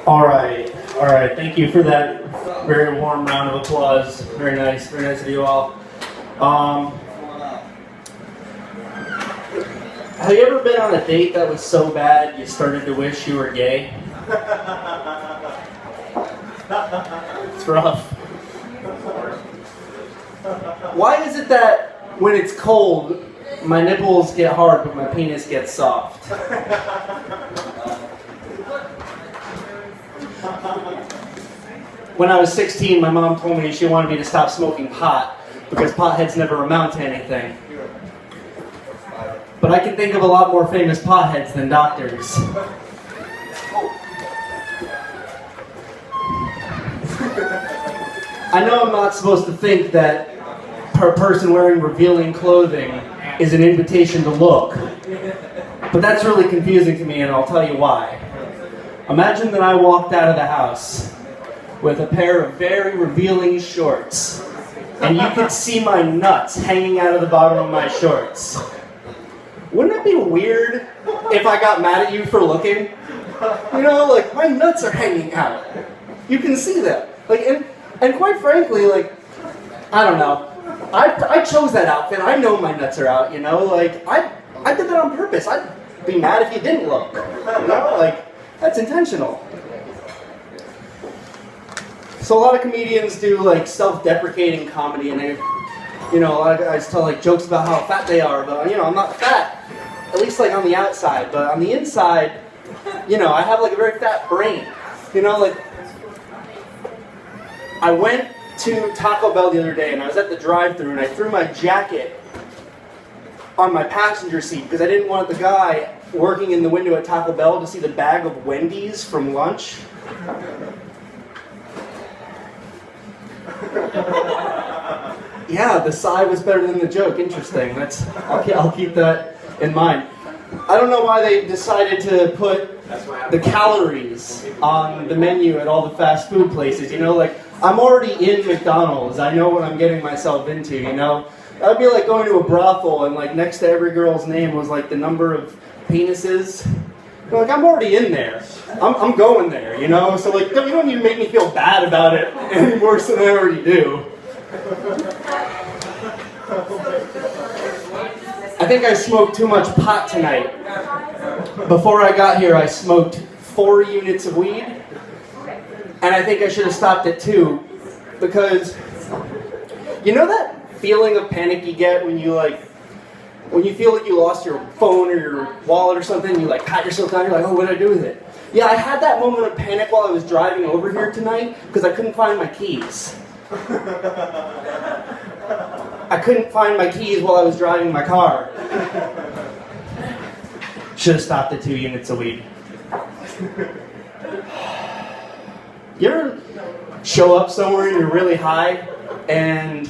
All right. Thank you for that very warm round of applause. Very nice of you all. Have you ever been on a date that was so bad you started to wish you were gay? It's rough. Why is it that when it's cold, my nipples get hard but my penis gets soft? When I was 16, my mom told me she wanted me to stop smoking pot because potheads never amount to anything. But I can think of a lot more famous potheads than doctors. I know I'm not supposed to think that a person wearing revealing clothing is an invitation to look, but that's really confusing to me, and I'll tell you why. Imagine that I walked out of the house with a pair of very revealing shorts, and you could see my nuts hanging out of the bottom of my shorts. Wouldn't it be weird if I got mad at you for looking? You know, like, my nuts are hanging out. You can see them. Like, and quite frankly, like, I don't know. I chose that outfit. I know my nuts are out, you know? Like, I did that on purpose. I'd be mad if you didn't look. You know? Like, that's intentional. So a lot of comedians do, like, self-deprecating comedy, and they, you know, a lot of guys tell, like, jokes about how fat they are, but, you know, I'm not fat. At least, like, on the outside. But on the inside, you know, I have, like, a very fat brain. You know, like, I went to Taco Bell the other day, and I was at the drive-thru, and I threw my jacket on my passenger seat because I didn't want the guy working in the window at Taco Bell to see the bag of Wendy's from lunch. Yeah, the sigh was better than the joke. Interesting. I'll keep that in mind. I don't know why they decided to put the calories on the menu at all the fast food places. You know, like, I'm already in McDonald's. I know what I'm getting myself into, you know? That would be like going to a brothel and, like, next to every girl's name was, like, the number of penises. You know, like, I'm already in there. I'm going there, you know? So, like, you don't even make me feel bad about it any worse than I already do. I think I smoked too much pot tonight. Before I got here, I smoked 4 units of weed. And I think I should have stopped at 2, because you know that feeling of panic you get when you feel like you lost your phone or your wallet or something, you like pat yourself down, you're like, oh, what did I do with it? Yeah, I had that moment of panic while I was driving over here tonight because I couldn't find my keys. I couldn't find my keys while I was driving my car. Should have stopped at 2 units of weed. You ever show up somewhere and you're really high and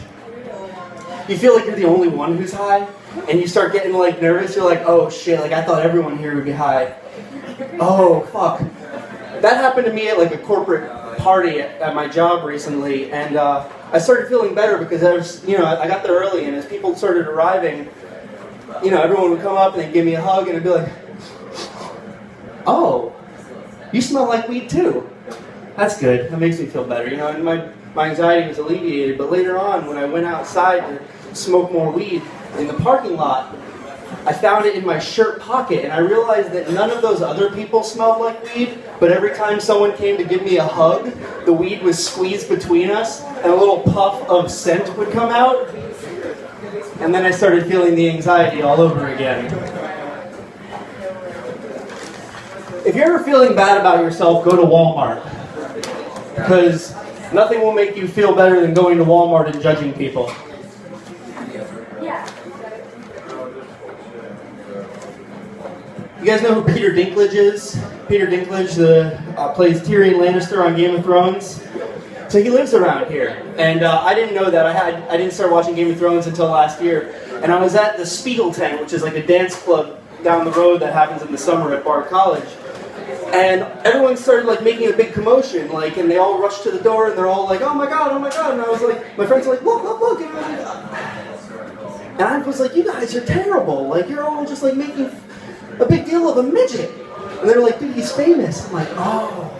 you feel like you're the only one who's high and you start getting like nervous? You're like, oh shit, like I thought everyone here would be high. Oh fuck. That happened to me at like a corporate party at my job recently, and I started feeling better because I got there early, and as people started arriving, you know, everyone would come up and they'd give me a hug and it'd be like, oh, you smell like weed too. That's good. That makes me feel better, you know, and my anxiety was alleviated. But later on, when I went outside to smoke more weed in the parking lot, I found it in my shirt pocket, and I realized that none of those other people smelled like weed, but every time someone came to give me a hug, the weed was squeezed between us, and a little puff of scent would come out, and then I started feeling the anxiety all over again. If you're ever feeling bad about yourself, go to Walmart. Because nothing will make you feel better than going to Walmart and judging people. You guys know who Peter Dinklage is? Peter Dinklage plays Tyrion Lannister on Game of Thrones. So he lives around here. And I didn't know that. I didn't start watching Game of Thrones until last year. And I was at the Spiegel Tent, which is like a dance club down the road that happens in the summer at Bard College. And everyone started like making a big commotion, like, and they all rushed to the door, and they're all like, "Oh my god, oh my god!" And I was like, my friends were like, "Look, look, look!" And I was like, "You guys are terrible! Like, you're all just like making a big deal of a midget." And they were like, dude, he's famous. I'm like, oh.